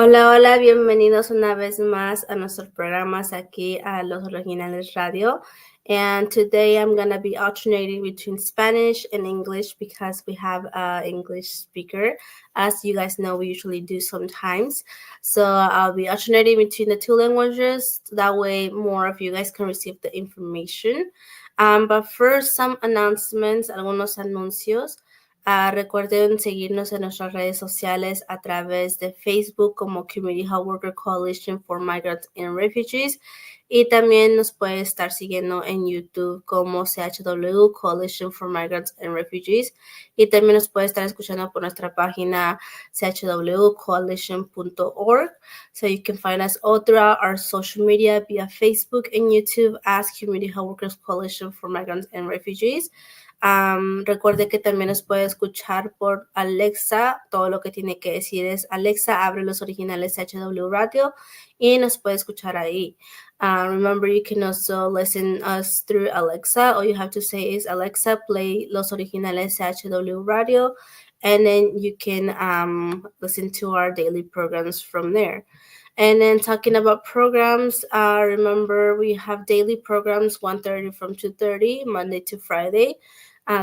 Hola, hola, bienvenidos una vez más a nuestros programas aquí a Los Originales Radio. And today I'm going to be alternating between Spanish and English because we have an English speaker. As you guys know, we usually do sometimes. So I'll be alternating between the two languages. That way more of you guys can receive the information. But first, some announcements, algunos anuncios. Recuerden seguirnos en nuestras redes sociales a través de Facebook como Community Health Worker Coalition for Migrants and Refugees y también nos puede estar siguiendo en YouTube como CHW Coalition for Migrants and Refugees y también nos puede estar escuchando por nuestra página chwcoalition.org. So you can find us all throughout our social media via Facebook and YouTube as Community Health Workers Coalition for Migrants and Refugees. Recuerde que también nos puede escuchar por Alexa. Todo lo que tiene que decir es Alexa, abre los originales HW Radio y nos puede escuchar ahí. Remember, you can also listen us through Alexa. All you have to say is Alexa, play los originales HW Radio, and then you can listen to our daily programs from there. And then talking about programs, remember we have daily programs 1:30 from 2:30, Monday to Friday.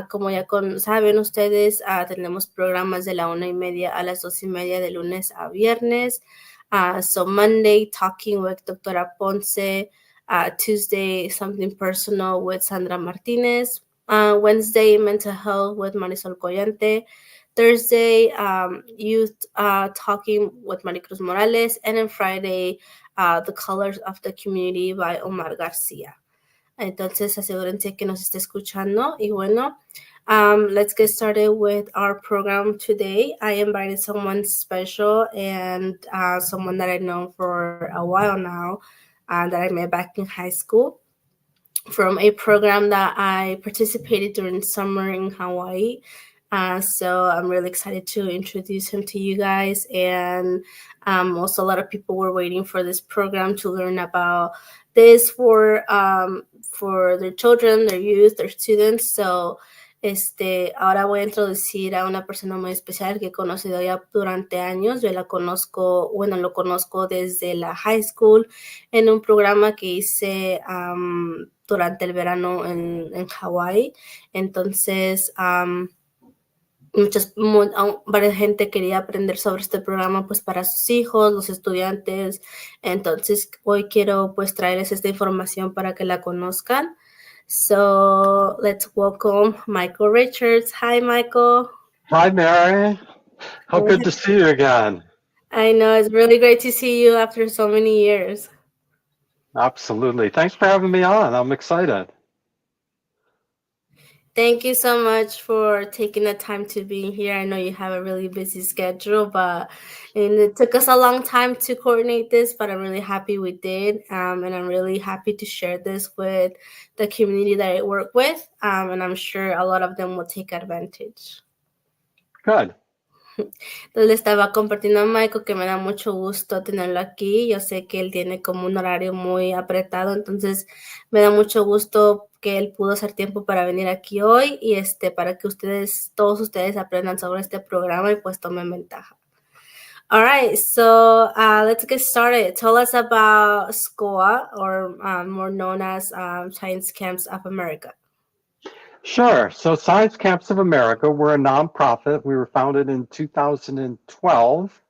Como ya saben ustedes, tenemos programas de la 1:30 a las 2:30 de lunes a viernes. So Monday, Talking with Doctora Ponce. Tuesday, Something Personal with Sandra Martinez. Wednesday, Mental Health with Marisol Collante. Thursday, Youth Talking with Maricruz Morales. And then Friday, The Colors of the Community by Omar Garcia. Entonces, asegúrense que nos esté escuchando. Y bueno, let's get started with our program today. I invited someone special and someone that I know for a while now that I met back in high school from a program that I participated during summer in Hawaii. So I'm really excited to introduce him to you guys. And also a lot of people were waiting for this program to learn about this for their children, their youth, their students. So ahora voy a introducir a una persona muy especial que he conocido ya durante años. Yo lo conozco desde la high school en un programa que hice durante el verano en Hawaii. Entonces, varias gente quería aprender sobre este programa pues para sus hijos, los estudiantes. Entonces hoy quiero pues traerles esta información para que la conozcan. So let's welcome Michael Richards. Hi, Michael. Hi, Mary. How good to see you again. I know, it's really great to see you after so many years. Absolutely. Thanks for having me on. I'm excited. Thank you so much for taking the time to be here. I know you have a really busy schedule, and it took us a long time to coordinate this, but I'm really happy we did. And I'm really happy to share this with the community that I work with. And I'm sure a lot of them will take advantage. Good. Entonces le estaba compartiendo a Michael que me da mucho gusto tenerlo aquí. Yo sé que él tiene como un horario muy apretado, entonces me da mucho gusto que él pudo hacer tiempo para venir aquí hoy y para que todos ustedes aprendan sobre este programa y pues tomen ventaja. All right, so let's get started. Tell us about SCOA, or more known as Science Camps of America. Sure. So Science Camps of America, we're a nonprofit. We were founded in 2012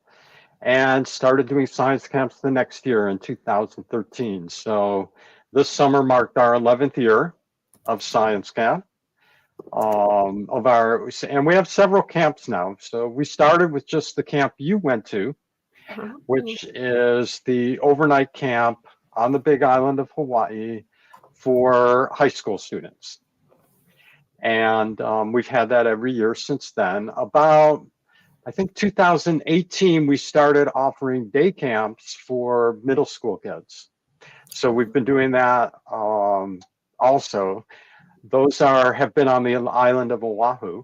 and started doing science camps the next year in 2013. So this summer marked our 11th year of science camp. And we have several camps now. So we started with just the camp you went to, which is the overnight camp on the Big Island of Hawaii for high school students. And we've had that every year since then. About, I think, 2018, we started offering day camps for middle school kids. So we've been doing that also. Those have been on the island of Oahu.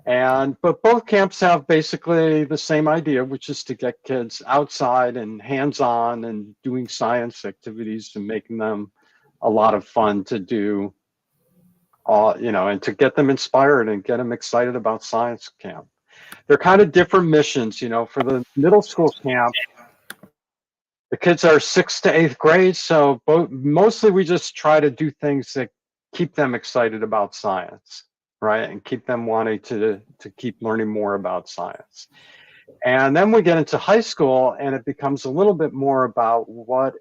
But both camps have basically the same idea, which is to get kids outside and hands-on and doing science activities and making them a lot of fun to do. And to get them inspired and get them excited about science camp. they're kind of different missions. You know, for the middle school camp, the kids are 6th to 8th grade, so mostly we just try to do things that keep them excited about science, right, and keep them wanting to keep learning more about science. And then we get into high school, and it becomes a little bit more about what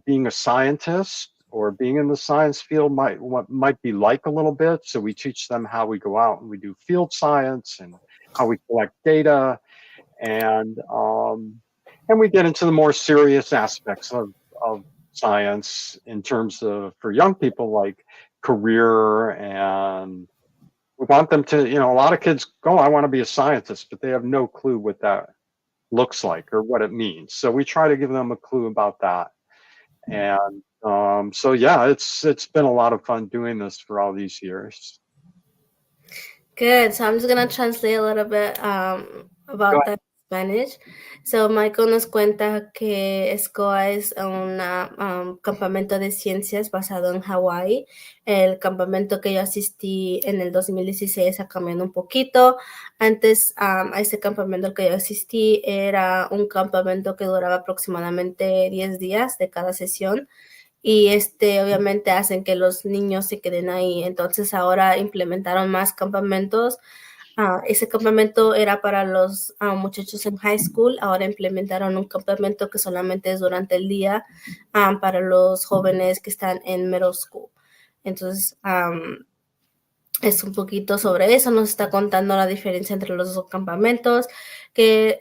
being a scientist or being in the science field might be like a little bit. So we teach them how we go out and we do field science and how we collect data, and we get into the more serious aspects of science in terms of, for young people, like career. And we want them to, a lot of kids go, I want to be a scientist, but they have no clue what that looks like or what it means. So we try to give them a clue about that. And so yeah, it's been a lot of fun doing this for all these years. Good. So I'm just gonna translate a little bit about that Spanish. So Michael nos cuenta que SCOA es un campamento de ciencias basado en Hawái. El campamento que yo asistí en el 2016 ha cambiado un poquito. Antes a ese campamento que yo asistí era un campamento que duraba aproximadamente 10 días de cada sesión. Y obviamente hacen que los niños se queden ahí. Entonces ahora implementaron más campamentos. Ese campamento era para los muchachos en high school. Ahora implementaron un campamento que solamente es durante el día para los jóvenes que están en middle school. Entonces, es un poquito sobre eso, nos está contando la diferencia entre los dos campamentos, que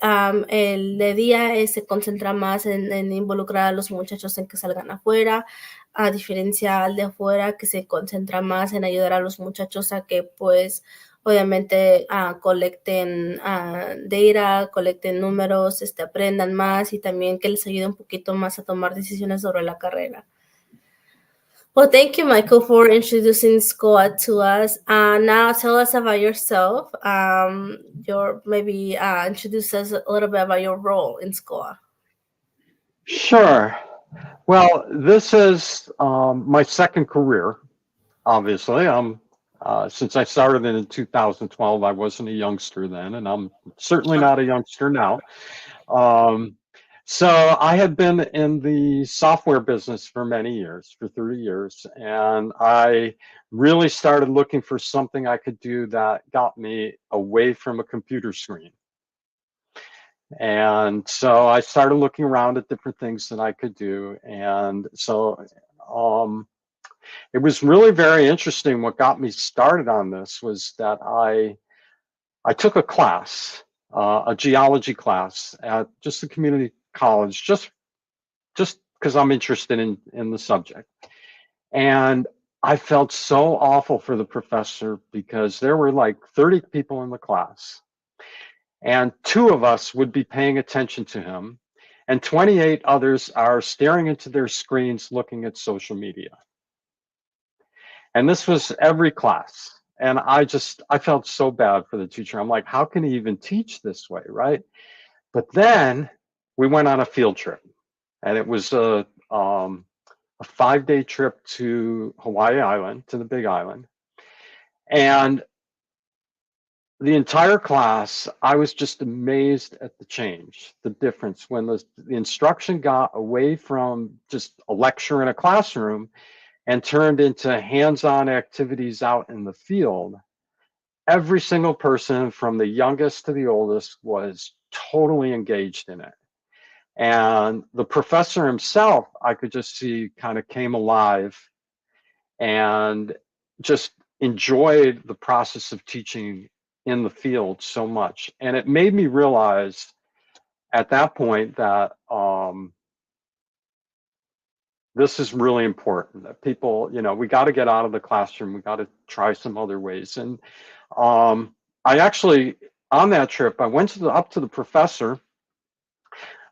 el de día se concentra más en involucrar a los muchachos en que salgan afuera, a diferencia al de afuera que se concentra más en ayudar a los muchachos a que pues obviamente colecten data, colecten números, aprendan más y también que les ayude un poquito más a tomar decisiones sobre la carrera. Well, thank you, Michael, for introducing SCOA to us. Now, tell us about yourself. Maybe introduce us a little bit about your role in SCOA. Sure. Well, this is my second career, obviously. Since I started in 2012, I wasn't a youngster then, and I'm certainly not a youngster now. So I had been in the software business for many years, for 30 years, and I really started looking for something I could do that got me away from a computer screen. And so I started looking around at different things that I could do. And so it was really very interesting. What got me started on this was that I took a class, a geology class at just a community college, just because I'm interested in the subject. And I felt so awful for the professor because there were like 30 people in the class, and 2 of us would be paying attention to him, and 28 others are staring into their screens looking at social media. And this was every class. And I felt so bad for the teacher. I'm like, how can he even teach this way, right? But then we went on a field trip, and it was a 5-day trip to Hawaii Island, to the Big Island. And the entire class, I was just amazed at the change, the difference when the instruction got away from just a lecture in a classroom and turned into hands-on activities out in the field. Every single person from the youngest to the oldest was totally engaged in it. And the professor himself, I could just see, kind of came alive and just enjoyed the process of teaching in the field so much. And it made me realize at that point that this is really important, that people, we got to get out of the classroom. We got to try some other ways. And I actually, on that trip, I went up to the professor,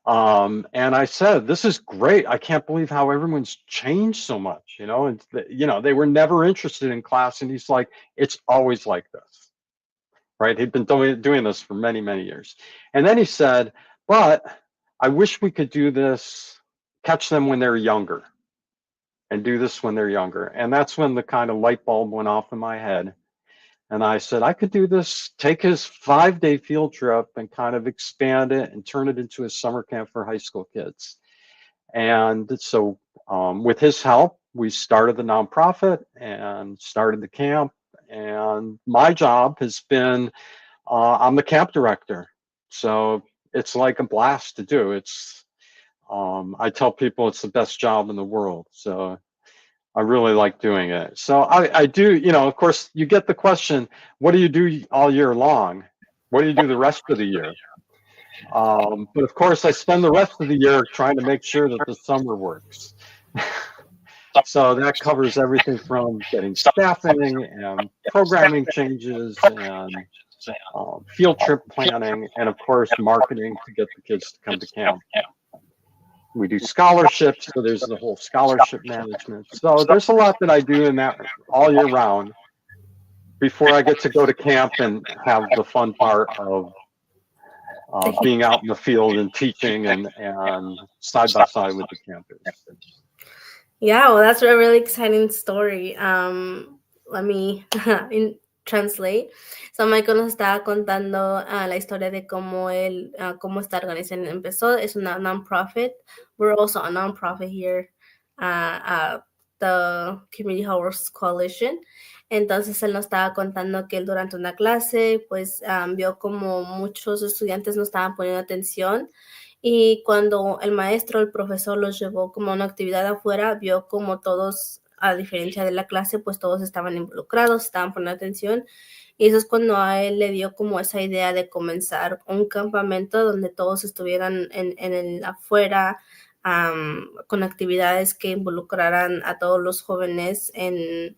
and I said, this is great. I can't believe how everyone's changed so much, and they were never interested in class. And he's like, it's always like this, right? He'd been doing this for many, many years. And then he said, but I wish we could do this, catch them when they're younger, and do this when they're younger. And that's when the kind of light bulb went off in my head. And I said, I could do this, take his 5-day field trip and kind of expand it and turn it into a summer camp for high school kids. And so with his help, we started the nonprofit and started the camp. And my job has been, I'm the camp director. So it's like a blast to do. I tell people it's the best job in the world. So I really like doing it. So I do, of course, you get the question, what do you do all year long? What do you do the rest of the year? But of course, I spend the rest of the year trying to make sure that the summer works. So that covers everything from getting staffing and programming changes and field trip planning, and of course, marketing to get the kids to come to camp. We do scholarships, so there's the whole scholarship management. So there's a lot that I do in that all year round before I get to go to camp and have the fun part of being out in the field and teaching and side by side with the campers. Yeah, well, that's a really exciting story. Let me translate. So Michael nos estaba contando la historia de cómo cómo esta organización empezó. Es una non-profit. We're also a non-profit here at the Community Health Workers Coalition. Entonces él nos estaba contando que él durante una clase pues vio como muchos estudiantes no estaban poniendo atención, y cuando el maestro, el profesor los llevó como a una actividad afuera, vio como todos, a diferencia de la clase, pues todos estaban involucrados, estaban poniendo atención. Y eso es cuando a él le dio como esa idea de comenzar un campamento donde todos estuvieran en el afuera, con actividades que involucraran a todos los jóvenes en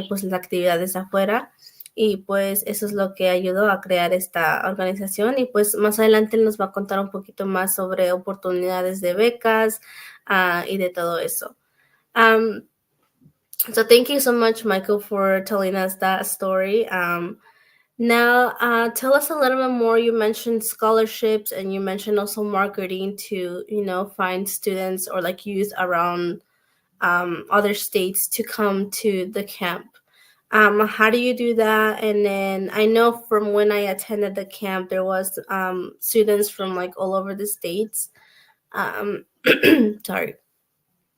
pues las actividades afuera. Y pues eso es lo que ayudó a crear esta organización. Y pues más adelante él nos va a contar un poquito más sobre oportunidades de becas y de todo eso. So thank you so much, Michael, for telling us that story. Now, tell us a little bit more. You mentioned scholarships, and you mentioned also marketing to, find students or like youth around other states to come to the camp. How do you do that? And then I know from when I attended the camp, there was students from like all over the states. Sorry.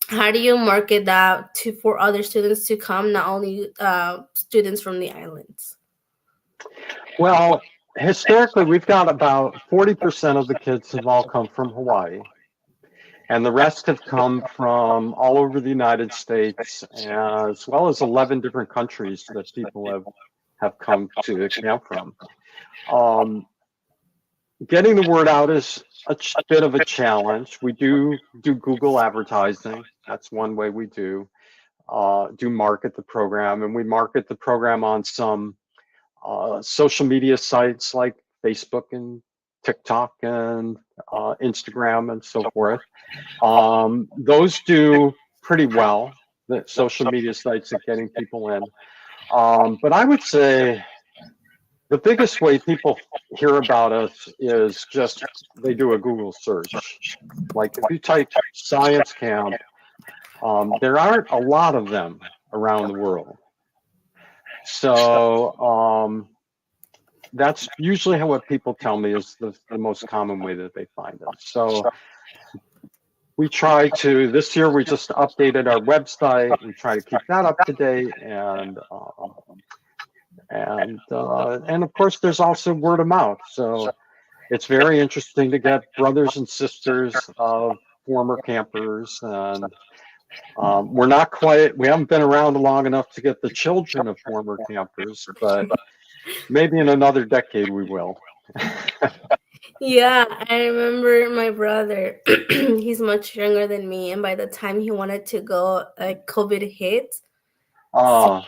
How do you market that for other students to come, not only students from the islands? Well, historically, we've got about 40% of the kids have all come from Hawaii. And the rest have come from all over the United States, as well as 11 different countries that people have come to camp from. Getting the word out is a bit of a challenge. We do Google advertising. That's one way we do market the program. And we market the program on some social media sites like Facebook and TikTok and Instagram and so forth. Those do pretty well, the social media sites at getting people in. But I would say the biggest way people hear about us is just they do a Google search. Like if you type science camp, there aren't a lot of them around the world. So that's usually what people tell me is the most common way that they find us. So we try to, this year we just updated our website. We try to keep that up to date, and of course there's also word of mouth. So it's very interesting to get brothers and sisters of former campers, and we haven't been around long enough to get the children of former campers, but maybe in another decade we will. Yeah, I remember my brother. He's much younger than me, and by the time he wanted to go, COVID hit. So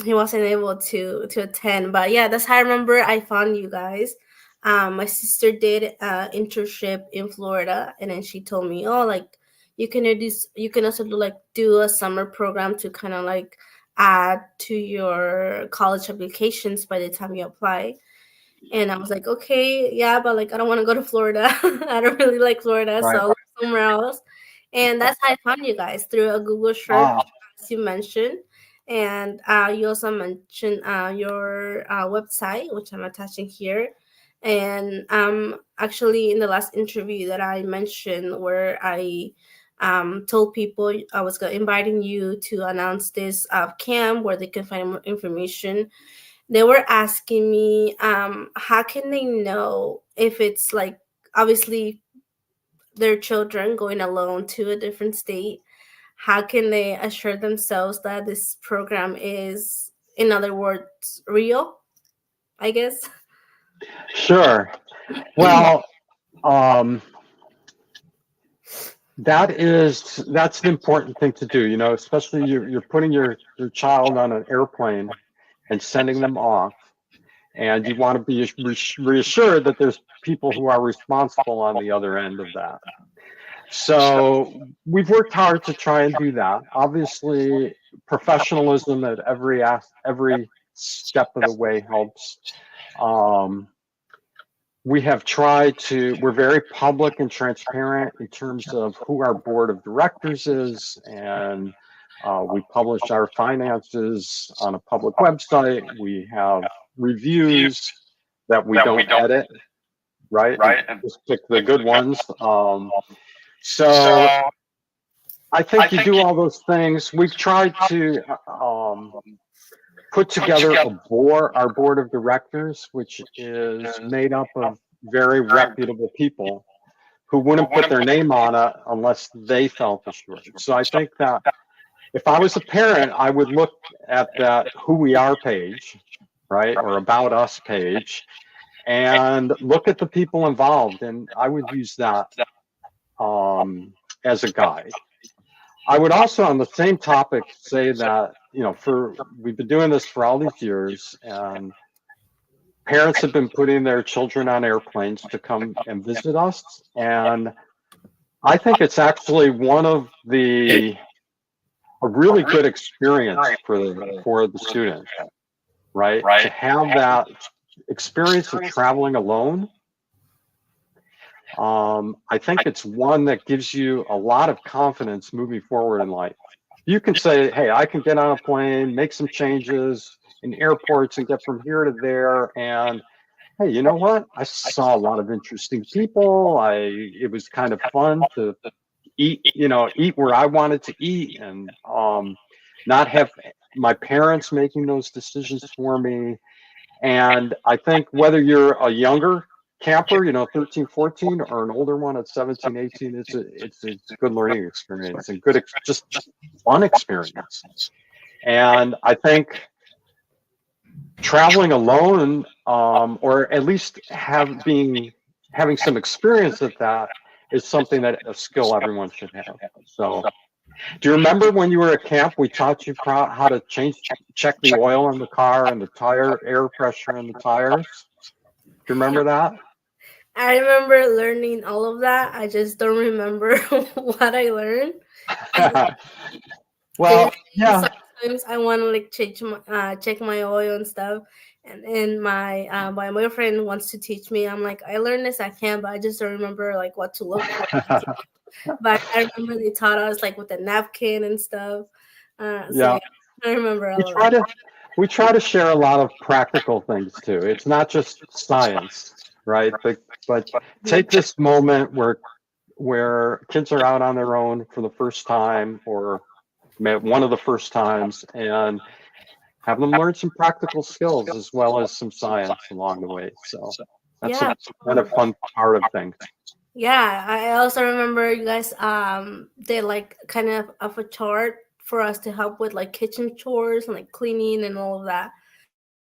he wasn't able to attend. But yeah, that's how I remember I found you guys. My sister did an internship in Florida, and then she told me, "Oh, like you can also do a summer program to kind of like add to your college applications by the time you apply." And I was like, okay, yeah, but like I don't want to go to Florida. I don't really like Florida, right. So I'll look somewhere else. And that's how I found you guys, through a Google search, as you mentioned. And you also mentioned your website, which I'm attaching here. And actually, in the last interview that I mentioned, where I told people I was inviting you to announce this camp where they can find more information, they were asking me, how can they know if it's like, obviously, their children going alone to a different state? How can they assure themselves that this program is, in other words, real, I guess? Sure. Well, um, that's an important thing to do, especially you're putting your child on an airplane and sending them off, and you want to be reassured that there's people who are responsible on the other end of that. So we've worked hard to try and do that. Obviously, professionalism at every step of the way helps. We have tried to, we're very public and transparent in terms of who our board of directors is, and we publish our finances on a public website. We have reviews that we don't edit, right? And just pick the good ones. So I think you do all those things. We've tried to put together our board of directors, which is made up of very reputable people who wouldn't put their name on it unless they felt assured. So I think that if I was a parent, I would look at that Who We Are page, right, or About Us page, and look at the people involved, and I would use that as a guide. I would also, on the same topic, say that, we've been doing this for all these years, and parents have been putting their children on airplanes to come and visit us. And I think it's actually a really good experience for the student, right? To have that experience of traveling alone. I think it's one that gives you a lot of confidence moving forward in life. You can say, hey, I can get on a plane, make some changes in airports and get from here to there. And hey, you know what? I saw a lot of interesting people. It was kind of fun to eat where I wanted to eat, and not have my parents making those decisions for me. And I think whether you're a younger camper, 13, 14, or an older one at 17, 18, it's a good learning experience and just fun experience. And I think traveling alone, or at least having some experience at that, is something that a skill everyone should have. So, do you remember when you were at camp, we taught you how to check the oil in the car and the air pressure in the tires? Do you remember that? I remember learning all of that. I just don't remember what I learned. Well, yeah. Sometimes I want to check my oil and stuff, and my boyfriend wants to teach me. I'm like, I learned this, I can, but I just don't remember what to look for. But I remember they taught us with a napkin and stuff. Yeah, I remember all of that. We try to share a lot of practical things too. It's not just science, right? But take this moment where kids are out on their own for the first time, or one of the first times, and have them learn some practical skills as well as some science along the way. So that's a kind of fun part of things. Yeah, I also remember you guys did kind of a chart for us to help with kitchen chores and cleaning and all of that.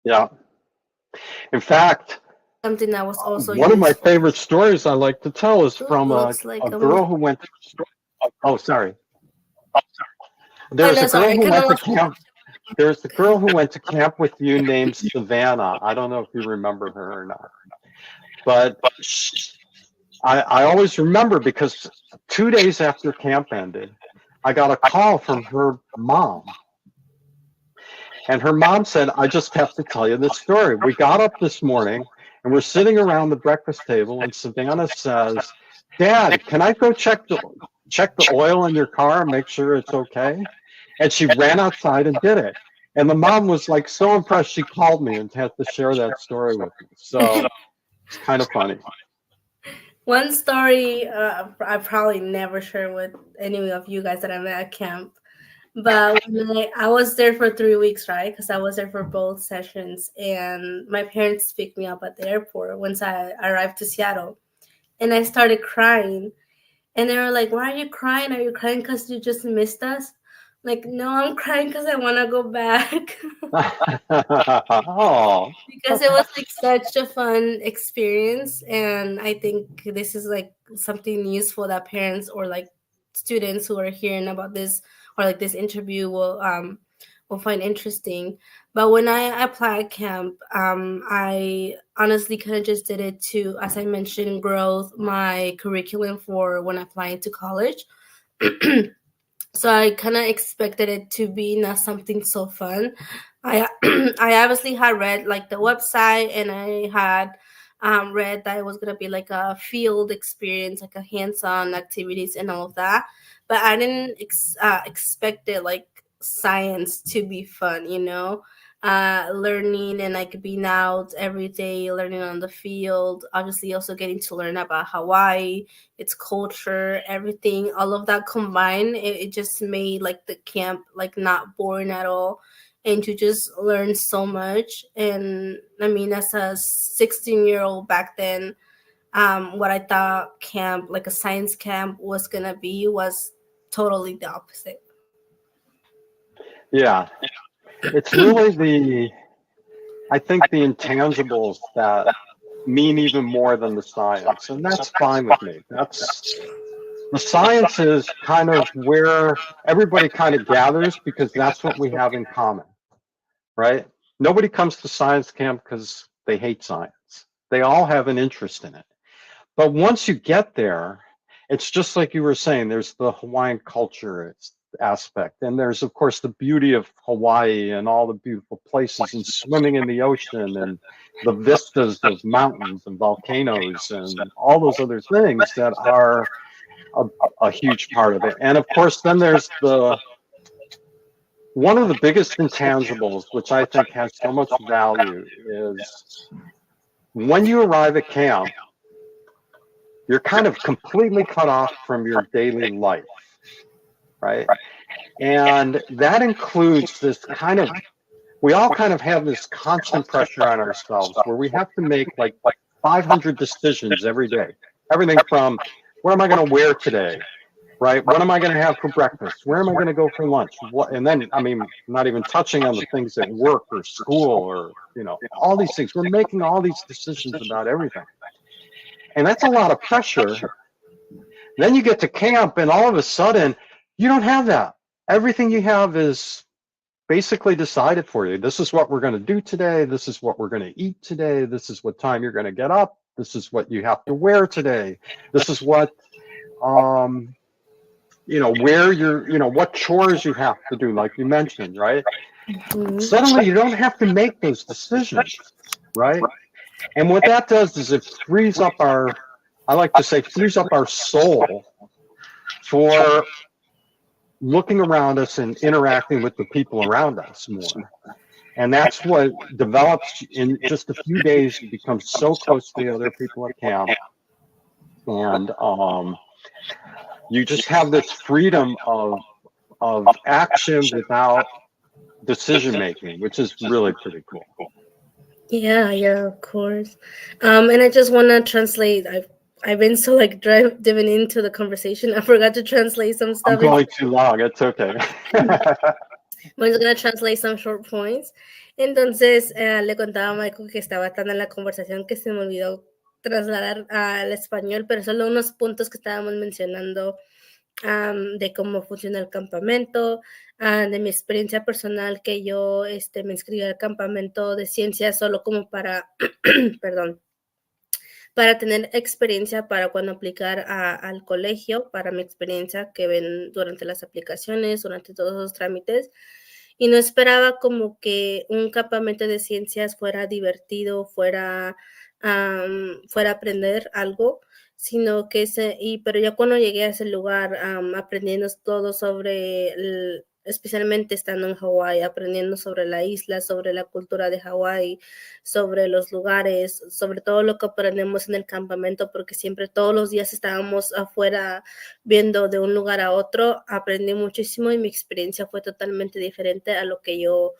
Yeah. In fact, something that was also one of my favorite stories I like to tell is from a girl who went. Oh, sorry. There's a girl who went to camp. There's the girl who went to camp with you named Savannah. I don't know if you remember her or not, but I always remember because 2 days after camp ended, I got a call from her mom. And her mom said, I just have to tell you this story. We got up this morning and we're sitting around the breakfast table, and Savannah says, Dad, can I go check the oil in your car and make sure it's okay? And she ran outside and did it. And the mom was like so impressed, she called me and had to share that story with me. So it's kind of funny. One story I probably never share with any of you guys that I met at camp. But when I was there for 3 weeks, right? Because I was there for both sessions. And my parents picked me up at the airport once I arrived to Seattle. And I started crying. And they were like, why are you crying? Are you crying because you just missed us? Like, no, I'm crying because I want to go back. Oh. Because it was like such a fun experience. And I think this is like something useful that parents or like students who are hearing about this or like this interview will find interesting. But when I applied camp, I honestly kind of just did it to, as I mentioned, growth my curriculum for when applying to college. So I kind of expected it to be not something so fun. I I obviously had read like the website, and I had read that it was gonna be like a field experience, like a hands-on activities and all of that. But I didn't expect it like science to be fun, you know. Learning and like being out every day, learning on the field. Obviously, also getting to learn about Hawaii, its culture, everything, all of that combined, it just made like the camp like not boring at all, and to just learn so much. And I mean, as a 16-year-old back then, what I thought camp, like a science camp, was gonna be was totally the opposite. Yeah. It's really I think the intangibles that mean even more than the science. And that's fine with me. The science is kind of where everybody kind of gathers because that's what we have in common, right? Nobody comes to science camp because they hate science. They all have an interest in it. But once you get there, it's just like you were saying, there's the Hawaiian culture aspect. And there's, of course, the beauty of Hawaii and all the beautiful places and swimming in the ocean and the vistas of mountains and volcanoes and all those other things that are a huge part of it. And of course, then there's one of the biggest intangibles, which I think has so much value, is when you arrive at camp, you're kind of completely cut off from your daily life, right? And that includes this kind of, we all kind of have this constant pressure on ourselves where we have to make like 500 decisions every day. Everything from, what am I going to wear today? Right? What am I going to have for breakfast? Where am I going to go for lunch? What, and then, I mean, not even touching on the things at work or school or, you know, all these things. We're making all these decisions about everything. And that's a lot of pressure. Then you get to camp and all of a sudden you don't have that. Everything you have is basically decided for you. This is what we're going to do today. This is what we're going to eat today. This is what time you're going to get up. This is what you have to wear today. This is what, you know, where you're, you know, what chores you have to do, like you mentioned, right? Mm-hmm. Suddenly you don't have to make those decisions, right? And what that does is it frees up our, I like to say, frees up our soul for looking around us and interacting with the people around us more. And that's what develops in just a few days. You become so close to the other people at camp. And you just have this freedom of action without decision making, which is really pretty cool. Yeah, of course. And I just want to translate. I've been so like diving into the conversation. I forgot to translate some stuff. I'm going too long. It's okay. I'm just gonna translate some short points. Entonces, le contaba a Michael que estaba tan en la conversación que se me olvidó trasladar al español, pero solo unos puntos que estábamos mencionando de cómo funciona el campamento, de mi experiencia personal, que yo me inscribí al campamento de ciencias solo como para, perdón, para tener experiencia para cuando aplicar al colegio, para mi experiencia que ven durante las aplicaciones, durante todos los trámites. Y no esperaba como que un campamento de ciencias fuera divertido, fuera aprender algo, sino que pero ya cuando llegué a ese lugar, aprendiendo todo sobre especialmente estando en Hawái, aprendiendo sobre la isla, sobre la cultura de Hawái, sobre los lugares, sobre todo lo que aprendemos en el campamento, porque siempre todos los días estábamos afuera viendo de un lugar a otro. Aprendí muchísimo y mi experiencia fue totalmente diferente a lo que yo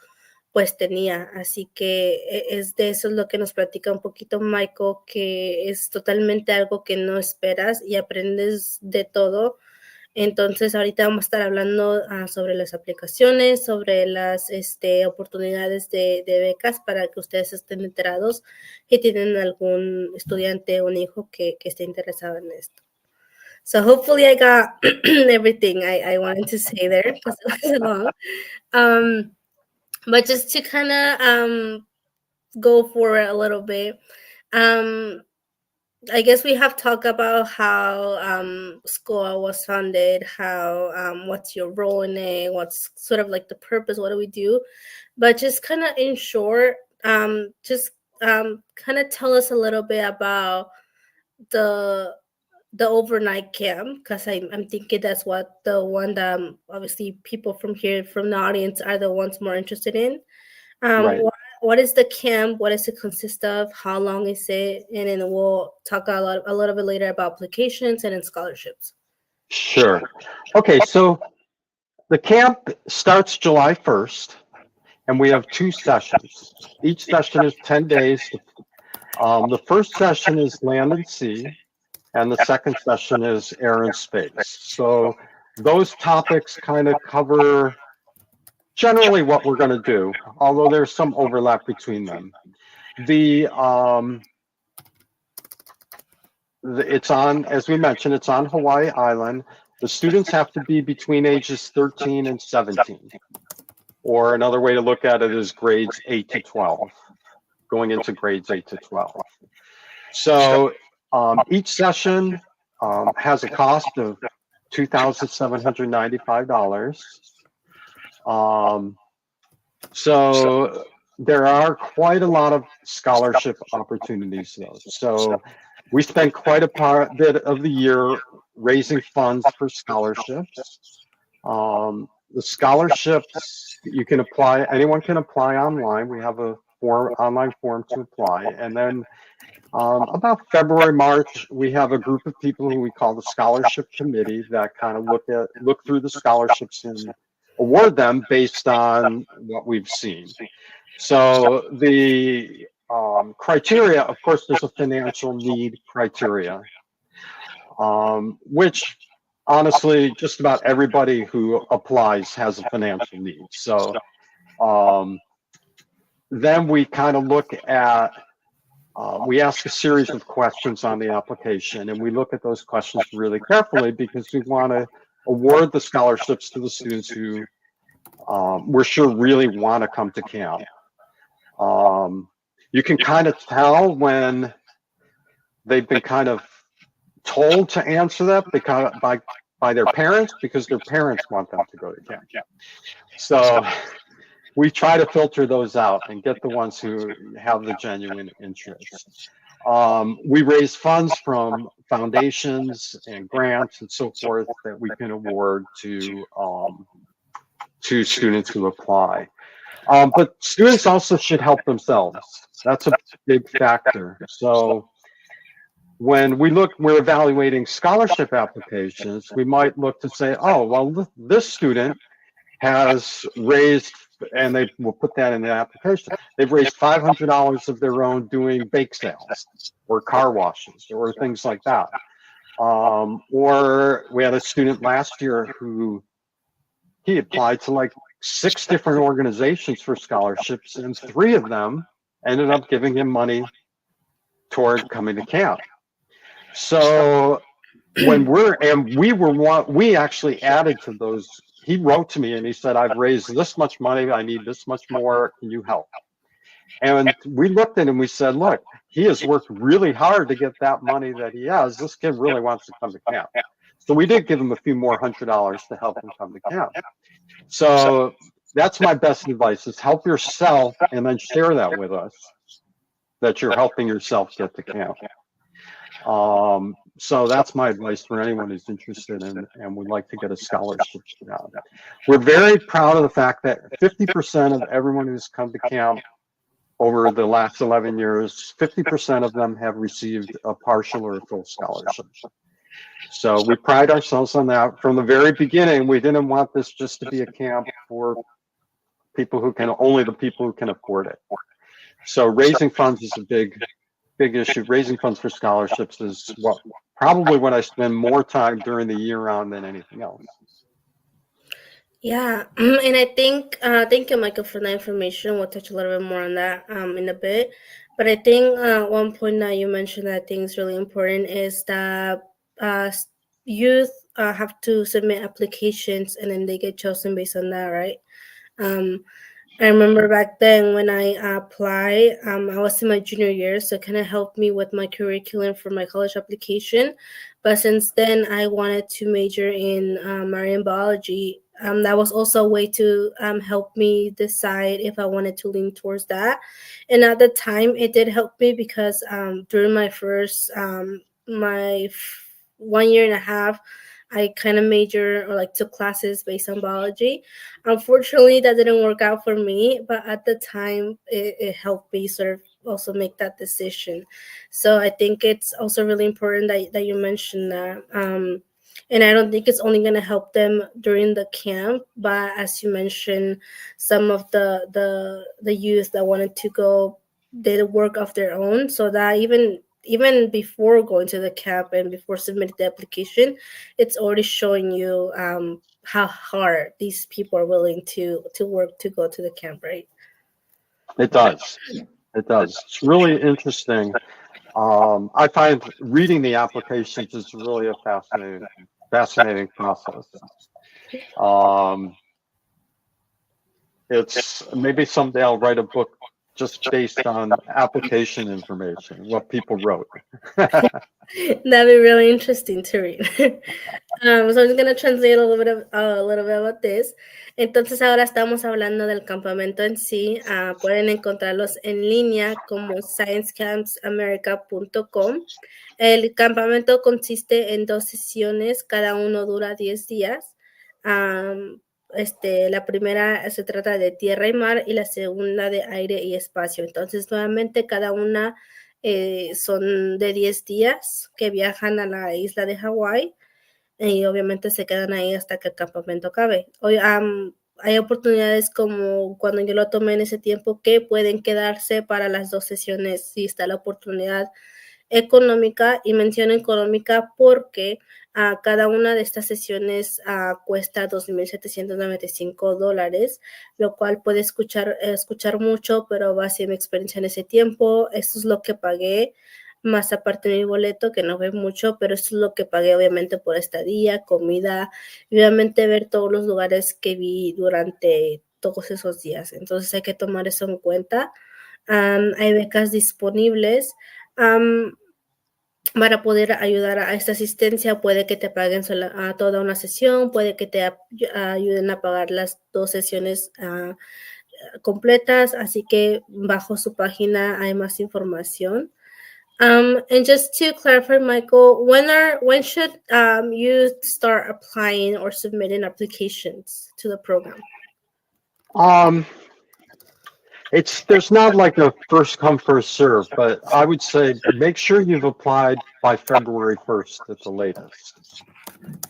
pues tenía. Así que es de eso lo que nos platica un poquito Michael, que es totalmente algo que no esperas y aprendes de todo. Entonces ahorita vamos a estar hablando sobre las aplicaciones, sobre las oportunidades de becas para que ustedes estén enterados y tienen algún estudiante o un hijo que esté interesado en esto. So hopefully I got everything I wanted to say there because it was long. But just to kind of go for it a little bit, I guess we have talked about how SCOA was founded, how what's your role in it, what's sort of like the purpose, what do we do? But just kind of in short, just kind of tell us a little bit about the overnight camp, because I'm thinking that's what the one that obviously people from here from the audience are the ones more interested in. Right. What is the camp? What does it consist of? How long is it? And then we'll talk a little bit later about applications and then scholarships. Sure. Okay, so the camp starts July 1st, and we have 2 sessions. Each session is 10 days. The first session is land and sea, and the second session is air and space. So those topics kind of cover generally what we're going to do, although there's some overlap between them. It's on, as we mentioned, it's on Hawaii Island. The students have to be between ages 13 and 17, or another way to look at it is grades 8 to 12, going into grades 8 to 12. So each session has a cost of $2,795. So there are quite a lot of scholarship opportunities though. So we spend quite a bit of the year raising funds for scholarships. The scholarships, you can apply, anyone can apply online. We have a online form to apply. And then about February, March, we have a group of people who we call the scholarship committee that kind of look through the scholarships and award them based on what we've seen. So the criteria, of course, there's a financial need criteria, which honestly, just about everybody who applies has a financial need. So then we kind of look at, we ask a series of questions on the application, and we look at those questions really carefully because we want to award the scholarships to the students who we're sure really want to come to camp. You can kind of tell when they've been kind of told to answer that because by their parents, because their parents want them to go to camp. So we try to filter those out and get the ones who have the genuine interest. We raise funds from foundations and grants and so forth that we can award to students who apply. But students also should help themselves. That's a big factor. So when we're evaluating scholarship applications, we might look to say, oh, well, this student has raised, and they will put that in the application, they've raised $500 of their own doing bake sales or car washes or things like that. Or we had a student last year who he applied to like 6 different organizations for scholarships, and 3 of them ended up giving him money toward coming to camp. So when we actually added to those. He wrote to me and he said, I've raised this much money, I need this much more, can you help? And we looked at him, we said, look, he has worked really hard to get that money that he has. This kid really wants to come to camp. So we did give him a few more $100 to help him come to camp. So that's my best advice, is help yourself and then share that with us, that you're helping yourself get to camp. So that's my advice for anyone who's interested in and would like to get a scholarship. We're very proud of the fact that 50% of everyone who's come to camp over the last 11 years, 50% of them have received a partial or a full scholarship. So we pride ourselves on that. From the very beginning, we didn't want this just to be a camp for people who can, only the people who can afford it. So raising funds is a big issue. Raising funds for scholarships is probably what I spend more time during the year on than anything else. Yeah, and I think, thank you, Michael, for that information. We'll touch a little bit more on that in a bit. But I think one point that you mentioned that I think is really important is that youth have to submit applications and then they get chosen based on that, right? I remember back then when I applied, I was in my junior year, so it kind of helped me with my curriculum for my college application. But since then, I wanted to major in marine biology. That was also a way to help me decide if I wanted to lean towards that. And at the time, it did help me because during my first, 1 year and a half, I kind of majored or like took classes based on biology. Unfortunately, that didn't work out for me, but at the time, it helped me sort of also make that decision. So I think it's also really important that you mentioned that. And I don't think it's only going to help them during the camp, but as you mentioned, some of the youth that wanted to go did work of their own, so that even before going to the camp and before submitting the application, it's already showing you how hard these people are willing to work to go to the camp, right? It does. It's really interesting. I find reading the applications is really a fascinating process. It's maybe someday I'll write a book just based on application information, what people wrote. That'd be really interesting to read. So I'm just going to translate a little bit about this. Entonces ahora estamos hablando del campamento en sí. Pueden encontrarlos en línea como sciencecampsamerica.com. El campamento consiste en 2 sesiones, cada uno dura 10 días. La primera se trata de tierra y mar y la segunda de aire y espacio. Entonces, nuevamente, cada una son de 10 días que viajan a la isla de Hawái y obviamente se quedan ahí hasta que el campamento acabe. Hoy hay oportunidades como cuando yo lo tomé en ese tiempo que pueden quedarse para las 2 sesiones si está la oportunidad económica, y menciono económica porque cada una de estas sesiones cuesta $2,795, lo cual puede escuchar mucho, pero va a ser mi experiencia en ese tiempo. Esto es lo que pagué, más aparte de mi boleto, que no fue mucho, pero esto es lo que pagué obviamente por estadía, comida, y obviamente ver todos los lugares que vi durante todos esos días. Entonces hay que tomar eso en cuenta. Hay becas disponibles. Para poder ayudar a esta asistencia, puede que te paguen a toda una sesión, puede que te ayuden a pagar las 2 sesiones completas, así que bajo su página hay más información. And just to clarify, Michael, when should you start applying or submitting applications to the program? There's not like a first come, first serve, but I would say make sure you've applied by February 1st at the latest.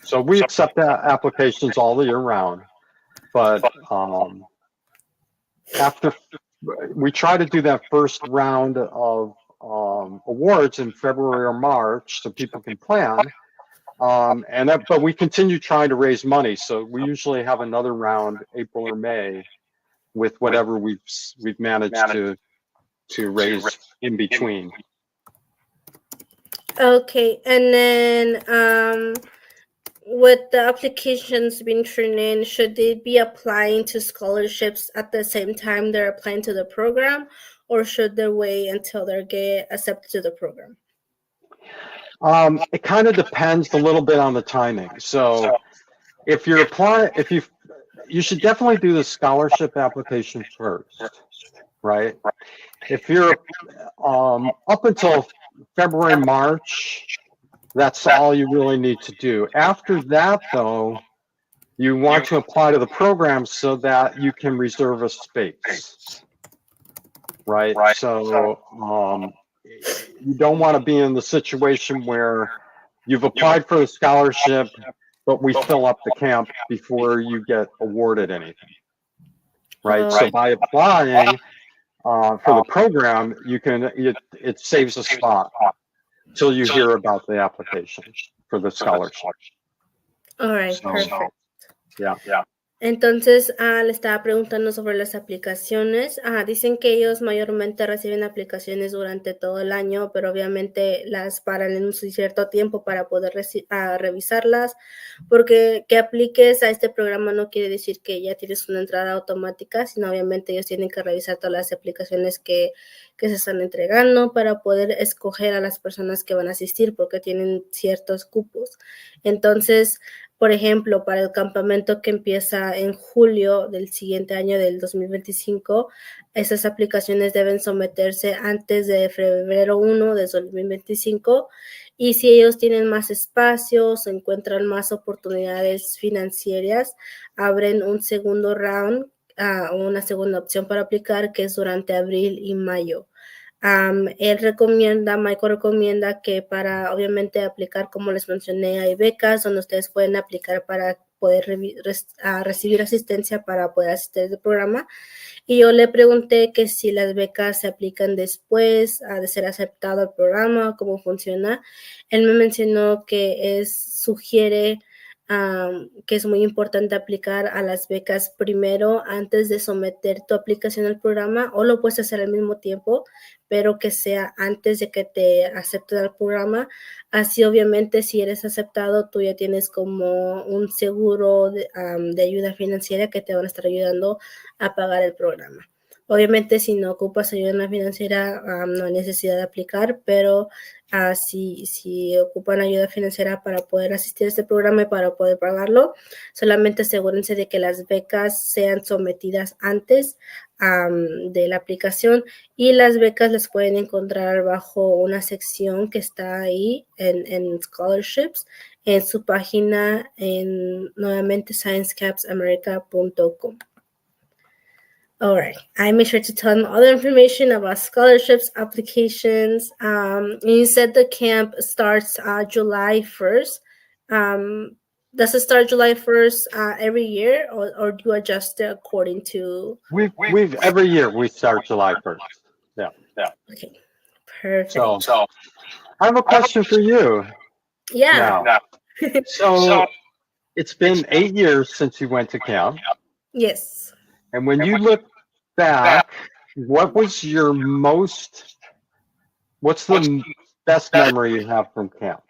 So we accept applications all the year round, but after we try to do that first round of awards in February or March so people can plan. But we continue trying to raise money. So we usually have another round April or May with whatever we've managed to raise in between. Okay, and then with the applications being turned in, should they be applying to scholarships at the same time they're applying to the program, or should they wait until they get accepted to the program? It kind of depends a little bit on the timing. So if you should definitely do the scholarship application first, right? If you're up until February, March, That's all you really need to do. After that, though, you want to apply to the program so that you can reserve a space, right? So you don't want to be in the situation where you've applied for the scholarship, but we fill up the camp before you get awarded anything, right? So by applying for the program, it saves a spot till you hear about the application for the scholarship. All right, So, perfect. yeah. Entonces, le estaba preguntando sobre las aplicaciones. Dicen que ellos mayormente reciben aplicaciones durante todo el año, pero obviamente las paran en un cierto tiempo para poder revisarlas, porque que apliques a este programa no quiere decir que ya tienes una entrada automática, sino obviamente ellos tienen que revisar todas las aplicaciones que se están entregando para poder escoger a las personas que van a asistir, porque tienen ciertos cupos. Entonces, por ejemplo, para el campamento que empieza en julio del siguiente año, del 2025, esas aplicaciones deben someterse antes de febrero 1 de 2025. Y si ellos tienen más espacios, encuentran más oportunidades financieras, abren un segundo round, una segunda opción para aplicar, que es durante abril y mayo. Michael recomienda que para obviamente aplicar, como les mencioné, hay becas donde ustedes pueden aplicar para poder recibir asistencia para poder asistir al programa. Y yo le pregunté que si las becas se aplican después de ser aceptado el programa, cómo funciona. Él me mencionó que sugiere que es muy importante aplicar a las becas primero antes de someter tu aplicación al programa, o lo puedes hacer al mismo tiempo, pero que sea antes de que te acepten al programa. Así obviamente si eres aceptado, tú ya tienes como un seguro de ayuda financiera que te van a estar ayudando a pagar el programa. Obviamente si no ocupas ayuda financiera, no hay necesidad de aplicar, pero si ocupan ayuda financiera para poder asistir a este programa y para poder pagarlo, solamente asegúrense de que las becas sean sometidas antes de la aplicación, y las becas las pueden encontrar bajo una sección que está ahí en scholarships en su página, nuevamente sciencecapsamerica.com. All right. I made sure to tell them all the information about scholarships, applications. You said the camp starts July 1st. Does it start July 1st every year, or do you adjust it according to? We've every year we start July 1st. Yeah. Okay. Perfect. So I have a question for you. Yeah. Now. So it's been 8 years since you went to camp. Yes. And when you look back, what's the best memory you have from camp?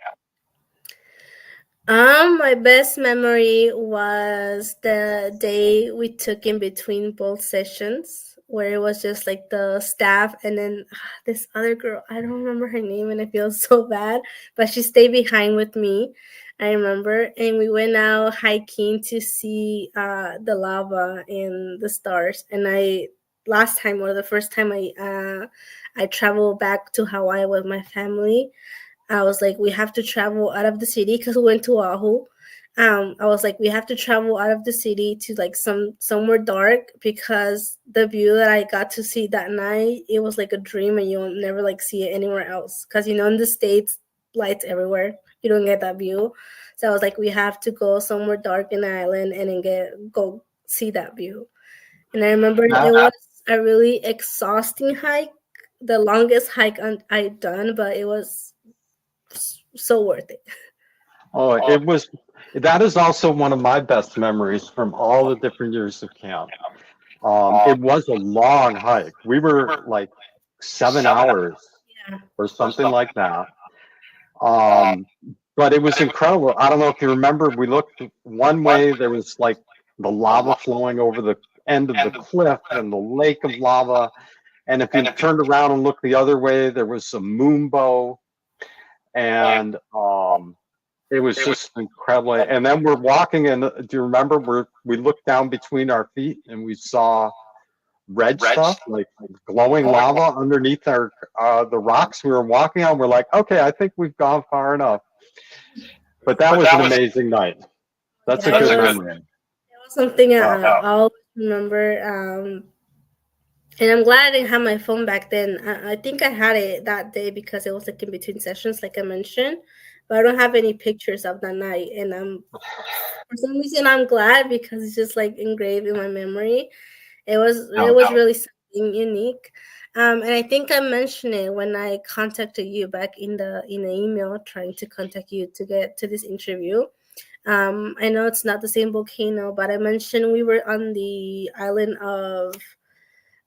My best memory was the day we took in between both sessions, where it was just like the staff and then this other girl, I don't remember her name and I feel so bad, but she stayed behind with me, I remember, and we went out hiking to see the lava and the stars. And the first time I traveled back to Hawaii with my family, I was like, we have to travel out of the city, because we went to Oahu. I was like, we have to travel out of the city to like somewhere dark, because the view that I got to see that night, it was like a dream, and you'll never like see it anywhere else. Because in the States, lights everywhere, you don't get that view. So I was like, we have to go somewhere dark in the island and then go see that view. And I remember it was a really exhausting hike, the longest hike I've done, but it was so worth it. Oh, that is also one of my best memories from all the different years of camp. It was a long hike. We were like 7 hours or something like that. But it was incredible. I don't know if you remember, we looked one way, there was like the lava flowing over the end of the cliff and the lake of lava. And if you turned around and looked the other way, there was a moonbow. And it was just incredible. And then we're walking, and do you remember we looked down between our feet and we saw red stuff, like glowing lava underneath the rocks we were walking on? We're like, okay, I think we've gone far enough. But that was an amazing night. That's a good memory. It was something I always remember. And I'm glad I didn't have my phone back then. I think I had it that day because it was like in between sessions, like I mentioned. But I don't have any pictures of that night. And for some reason, I'm glad because it's just like engraved in my memory. It was really something unique. And I think I mentioned it when I contacted you back in the email, trying to contact you to get to this interview. I know it's not the same volcano, but I mentioned we were on the island of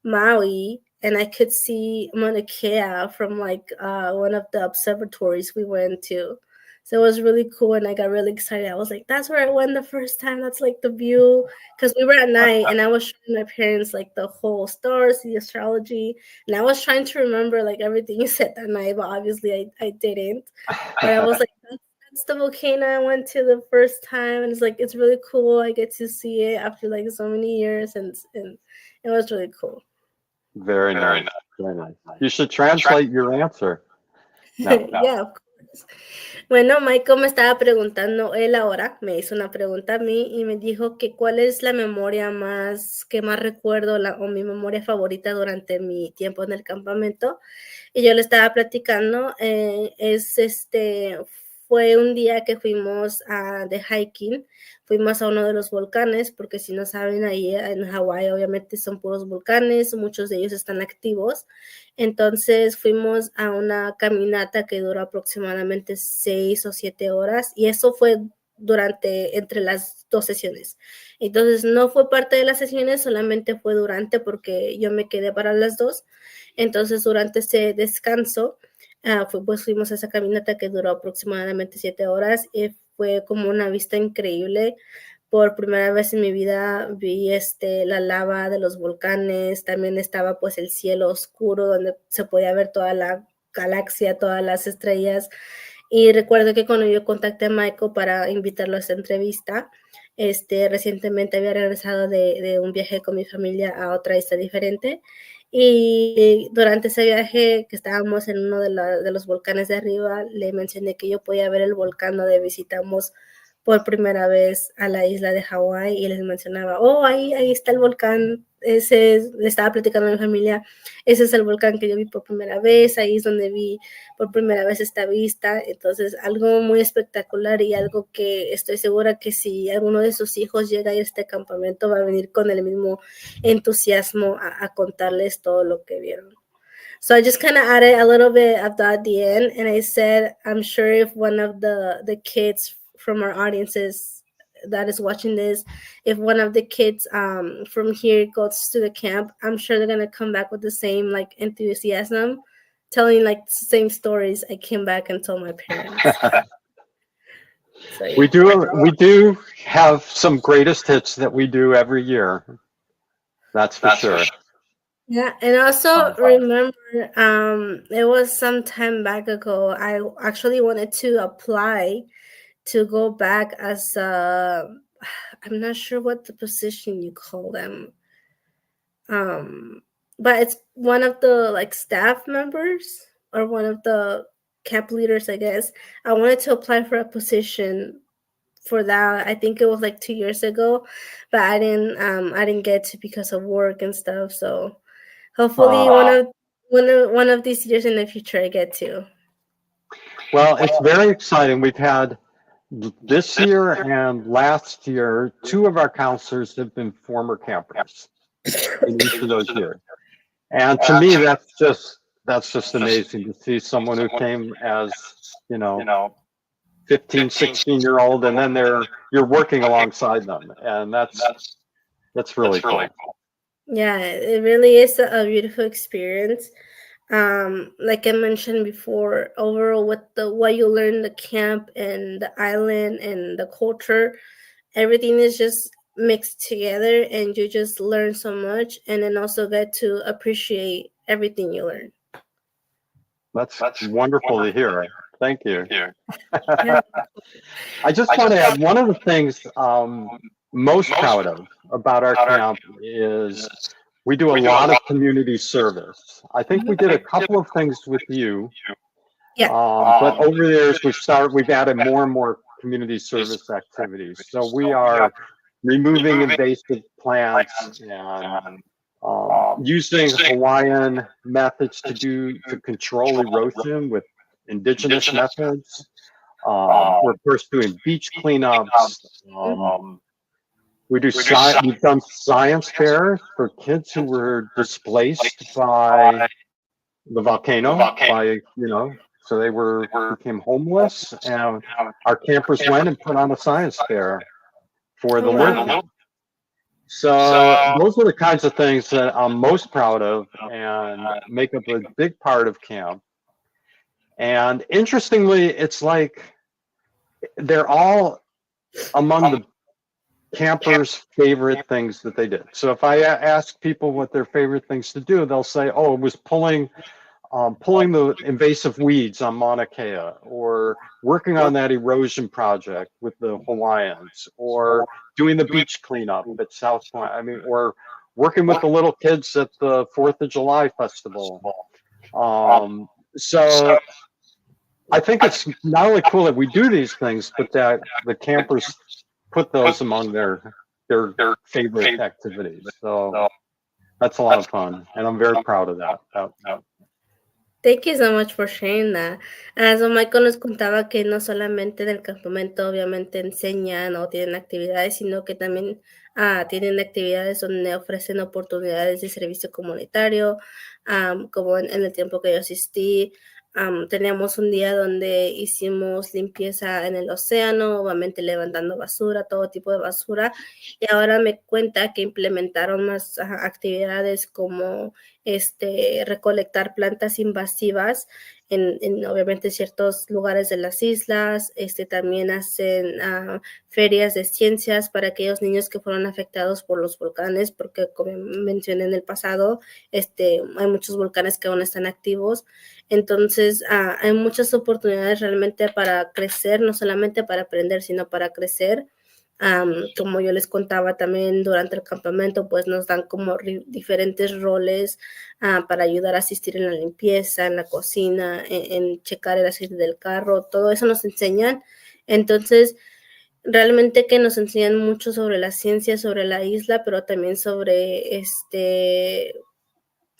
Maui, and I could see Mauna Kea from like one of the observatories we went to. So it was really cool, and I got really excited. I was like, "That's where I went the first time. That's like the view." Because we were at night, and I was showing my parents like the whole stars, the astrology, and I was trying to remember like everything you said that night, but obviously I didn't. But I was like, "That's the volcano I went to the first time," and it's like it's really cool. I get to see it after like so many years, and it was really cool. Very nice. Very nice. You should translate your answer. No. Yeah, of course. Bueno, Michael me estaba preguntando, él ahora me hizo una pregunta a mí y me dijo que cuál es la memoria que más recuerdo o mi memoria favorita durante mi tiempo en el campamento. Y yo le estaba platicando, fue un día que fuimos de hiking, fuimos a uno de los volcanes, porque si no saben, ahí en Hawái obviamente son puros volcanes, muchos de ellos están activos. Entonces fuimos a una caminata que duró aproximadamente 6 o 7 horas y eso fue entre las 2 sesiones. Entonces no fue parte de las sesiones, solamente fue durante porque yo me quedé para las 2. Entonces durante ese descanso, pues fuimos a esa caminata que duró aproximadamente 7 horas y fue como una vista increíble. Por primera vez en mi vida vi la lava de los volcanes, también estaba pues el cielo oscuro donde se podía ver toda la galaxia, todas las estrellas. Y recuerdo que cuando yo contacté a Michael para invitarlo a esta entrevista, recientemente había regresado de un viaje con mi familia a otra isla diferente. Y durante ese viaje que estábamos en uno de los volcanes de arriba, le mencioné que yo podía ver el volcán donde visitamos por primera vez a la isla de Hawái y les mencionaba, ahí está el volcán, le estaba platicando a mi familia, ese es el volcán que yo vi por primera vez, ahí es donde vi por primera vez esta vista. Entonces algo muy espectacular y algo que estoy segura que si alguno de sus hijos llega a este campamento va a venir con el mismo entusiasmo a contarles todo lo que vieron. So I just kind of added a little bit of that at the end, and I said, I'm sure if one of the kids from our audiences that is watching this, if one of the kids from here goes to the camp, I'm sure they're gonna come back with the same like enthusiasm, telling like the same stories I came back and told my parents. So, yeah. We do have some greatest hits that we do every year. That's for sure. Yeah, and also remember, it was some time back ago, I actually wanted to apply to go back as I'm not sure what the position you call them, but it's one of the like staff members or one of the camp leaders, I guess. I wanted to apply for a position for that. I think it was like 2 years ago, but I didn't get to because of work and stuff. So hopefully one of these years in the future I get to. Well, it's very exciting. We've had this year and last year, 2 of our counselors have been former campers in each of those years. And to me, that's just amazing to see someone who came as, 15, 16-year-old, and then you're working alongside them. And that's really cool. Yeah, it really is a beautiful experience. Like I mentioned before, overall what you learn in the camp and the island and the culture, everything is just mixed together and you just learn so much and then also get to appreciate everything you learn. That's wonderful to hear. Thank you. I just want to add one of the things most proud of about our camp is we do a lot of community service. I think we did a couple of things with you Yeah. But over the years, we've added more and more community service activities. So we are removing invasive plants and using Hawaiian methods to control erosion with indigenous methods. We're of course doing beach cleanups. We've done science fairs for kids who were displaced by the volcano, so they became homeless, and our campers went and put on a science fair for the Lord Camp. So those are the kinds of things that I'm most proud of and make up a big part of camp. And interestingly, it's like they're all among the campers' favorite things that they did. So if I ask people what their favorite things to do, they'll say, "Oh, it was pulling the invasive weeds on Mauna Kea, or working on that erosion project with the Hawaiians, or doing the beach cleanup at South Point. I mean, or working with the little kids at the 4th of July festival." So I think it's not only cool that we do these things, but that the campers put those among their favorite activities. So that's a lot of fun, and I'm very proud of that. Thank you so much for sharing that. So Michael nos contaba que no solamente en el campamento obviamente enseñan o tienen actividades, sino que también tienen actividades donde ofrecen oportunidades de servicio comunitario, como en el tiempo que yo asistí. Teníamos un día donde hicimos limpieza en el océano, obviamente levantando basura, todo tipo de basura, y ahora me cuenta que implementaron más actividades como recolectar plantas invasivas en obviamente ciertos lugares de las islas. También hacen ferias de ciencias para aquellos niños que fueron afectados por los volcanes, porque como mencioné en el pasado, hay muchos volcanes que aún están activos. Entonces hay muchas oportunidades realmente para crecer, no solamente para aprender, sino para crecer. Como yo les contaba también durante el campamento, pues nos dan como diferentes roles para ayudar a asistir en la limpieza, en la cocina, en checar el aceite del carro, todo eso nos enseñan. Entonces, realmente que nos enseñan mucho sobre la ciencia, sobre la isla, pero también sobre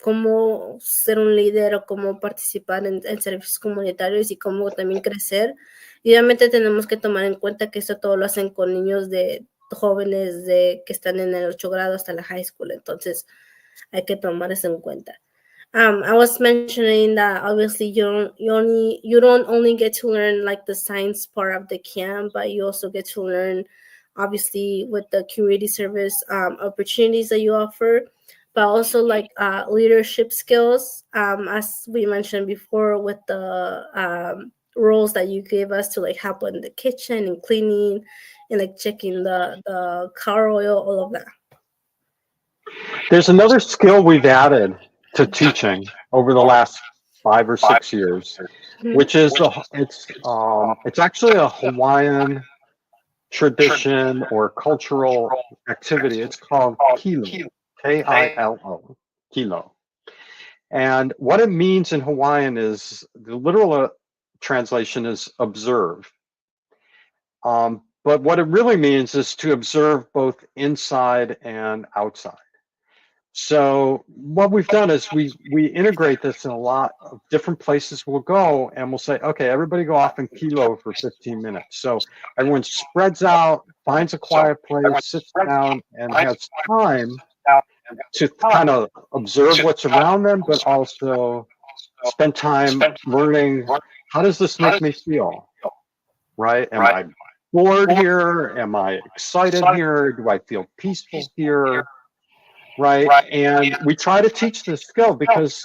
cómo ser un líder o cómo participar en servicios comunitarios y cómo también crecer. Y obviamente tenemos que tomar en cuenta que esto todo lo hacen con niños jóvenes que están en el 8 grado hasta la high school. Entonces hay que tomar eso en cuenta. I was mentioning that obviously you don't only get to learn like the science part of the camp, but you also get to learn obviously with the community service opportunities that you offer, but also like leadership skills, as we mentioned before, with the roles that you gave us to like help in the kitchen and cleaning and like checking the car oil, all of that. There's another skill we've added to teaching over the last 5 or 6 years, which is it's actually a Hawaiian tradition or cultural activity. It's called kilo, K-I-L-O, kilo. And what it means in Hawaiian is, the literal translation is observe. But what it really means is to observe both inside and outside. So what we've done is we integrate this in a lot of different places we'll go, and we'll say, okay, everybody go off and kilo for 15 minutes. So everyone spreads out, finds a quiet place, sits down, and has time to kind of observe what's around them, but also spend time learning, how does this make me feel, right? Am I bored here? Am I excited here? Do I feel peaceful here? Right. And we try to teach this skill because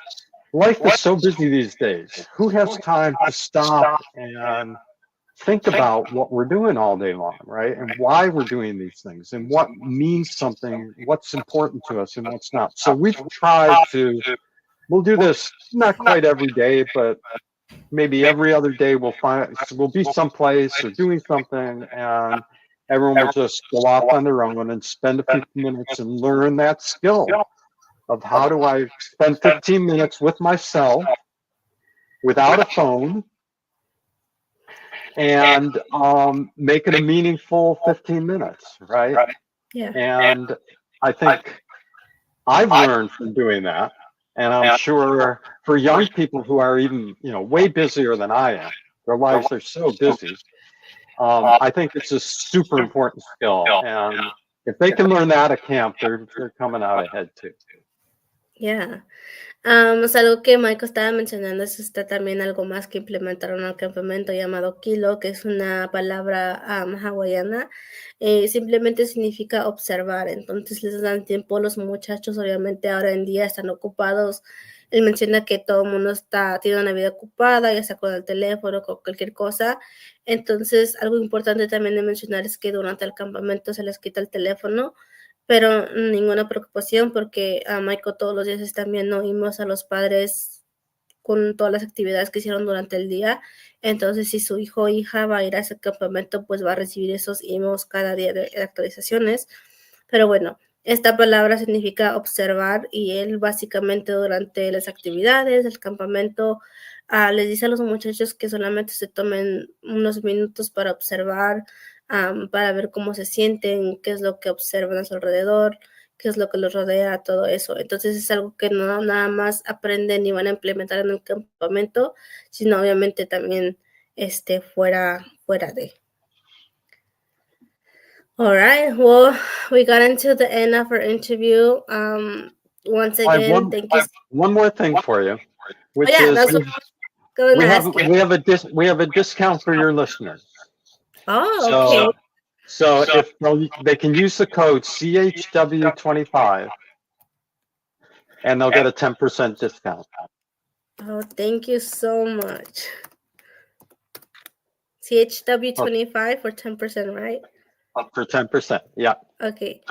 life is so busy these days. Who has time to stop and think about what we're doing all day long, right? And why we're doing these things and what means something, what's important to us and what's not. So we've tried we'll do this not quite every day, but maybe every other day we'll be someplace or doing something, and everyone will just go off on their own and spend a few minutes and learn that skill of how do I spend 15 minutes with myself without a phone, and make it a meaningful 15 minutes, right? Yeah. And I think I've learned from doing that, and I'm sure for young people who are even, way busier than I am, their lives are so busy. I think it's a super important skill, and if they can learn that at camp, they're coming out ahead too. Yeah. O sea, algo que Michael estaba mencionando es también algo más que implementaron al campamento llamado kilo, que es una palabra hawaiana. Simplemente significa observar. Entonces les dan tiempo. Los muchachos obviamente ahora en día están ocupados. Él menciona que todo el mundo tiene una vida ocupada, ya sea con el teléfono, con cualquier cosa. Entonces, algo importante también de mencionar es que durante el campamento se les quita el teléfono, pero ninguna preocupación porque a Michael todos los días también oímos a los padres con todas las actividades que hicieron durante el día. Entonces, si su hijo o hija va a ir a ese campamento, pues va a recibir esos emails cada día de actualizaciones. Pero bueno, esta palabra significa observar y él básicamente durante las actividades del campamento les dice a los muchachos que solamente se tomen unos minutos para observar, para ver cómo se sienten, qué es lo que observan a su alrededor, qué es lo que los rodea, todo eso. Entonces es algo que no nada más aprenden y van a implementar en el campamento, sino obviamente también fuera de. All right. Well, we got into the end of our interview. Once again, thank you. One more thing for you, which is we have a discount for your listeners. Oh, okay. So if they can use the code CHW25, and they'll get a 10% discount. Oh, thank you so much. CHW25 for 10%, right? For 10%, yeah. Okay.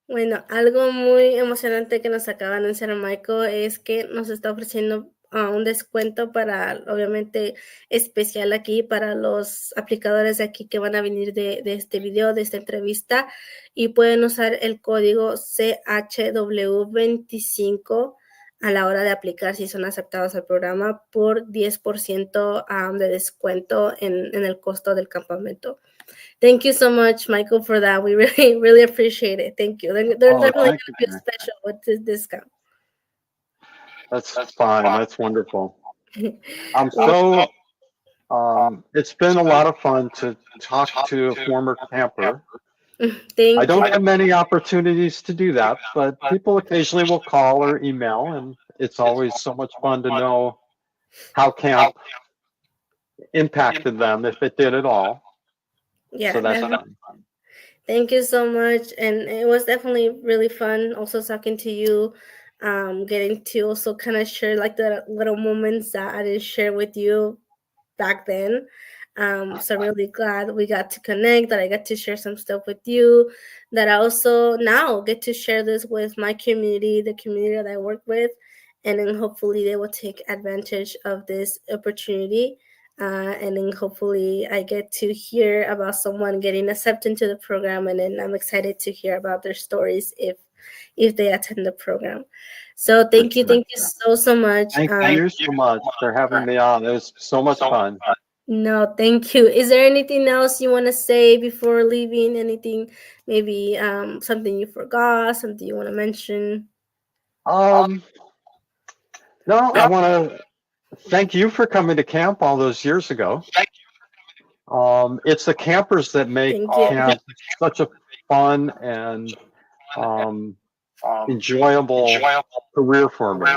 Bueno, algo muy emocionante que nos acaba de anunciar Michael es que nos está ofreciendo un descuento para, obviamente, especial aquí para los aplicadores de aquí que van a venir de este video, de esta entrevista, y pueden usar el código CHW25 a la hora de aplicar si son aceptados al programa por 10% de descuento en el costo del campamento. Thank you so much, Michael, for that. We really, really appreciate it. Thank you. They're definitely going to be special with this discount. That's fine. That's wonderful. I'm so. It's been a lot of fun to talk to a former camper. I don't have many opportunities to do that, but people occasionally will call or email, and it's always so much fun to know how camp impacted them, if it did at all. Yeah, so that's fun. Thank you so much, and it was definitely really fun also talking to you, getting to also kind of share like the little moments that I didn't share with you back then. So I'm really glad we got to connect, that I got to share some stuff with you, that I also now get to share this with my community, the community that I work with, and then hopefully they will take advantage of this opportunity. And then hopefully I get to hear about someone getting accepted into the program, and then I'm excited to hear about their stories if they attend the program. So thank you so much. Thank you so much for having me on. It was so much fun. No, thank you. Is there anything else you want to say before leaving? Anything, maybe something you forgot, something you want to mention? No, I want to thank you for coming to camp all those years ago. It's the campers that make camp such a fun and enjoyable career for me.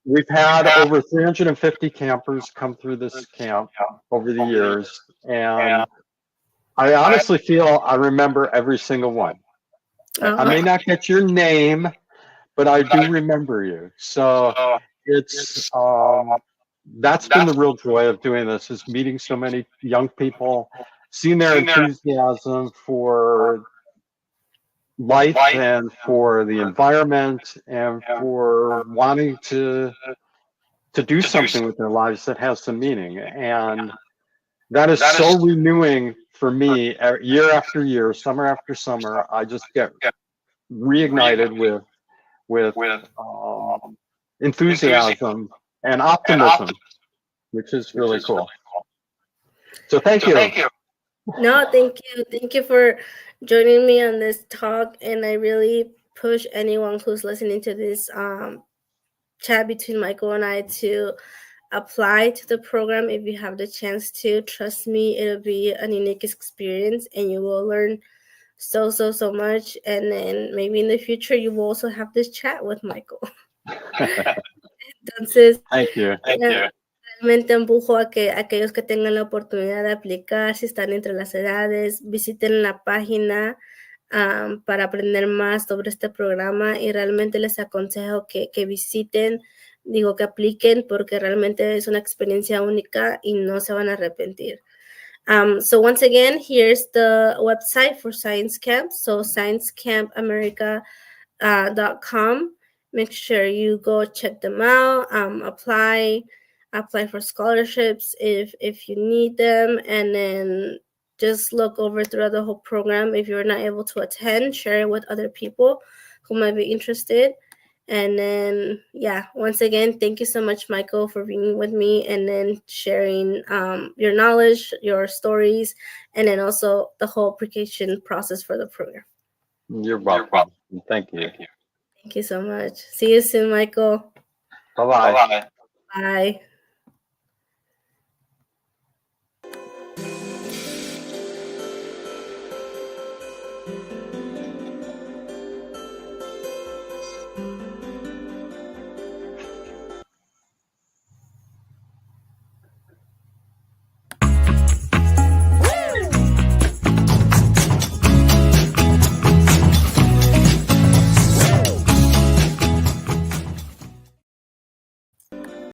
We've had over 350 campers come through this camp over the years, and I honestly feel I remember every single one. I may not get your name, but I do remember you. So it's that's been the real joy of doing this, is meeting so many young people, seeing their enthusiasm for life and for the environment and for wanting to do something with their lives that has some meaning. And that is so renewing for me. Year after year, summer after summer, I just get reignited with enthusiasm and optimism, which is really cool. So thank you. No, thank you. Thank you for joining me on this talk. And I really push anyone who's listening to this chat between Michael and I to apply to the program if you have the chance to. Trust me, it'll be an unique experience and you will learn so much. And then maybe in the future you will also have this chat with Michael. Entonces, thank you. Realmente empujo a que aquellos que tengan la oportunidad de aplicar, si están entre las edades, visiten la página para aprender más sobre este programa y realmente les aconsejo que visiten, digo que apliquen porque realmente es una experiencia única y no se van a arrepentir. So once again, here's the website for Science Camp. So sciencecamp.america.com. Make sure you go check them out, apply for scholarships if you need them, and then just look over throughout the whole program. If you're not able to attend, share it with other people who might be interested. And then, yeah, once again, thank you so much, Michael, for being with me and then sharing your knowledge, your stories, and then also the whole application process for the program. You're welcome. Thank you. Thank you so much. See you soon, Michael. Bye-bye. Bye.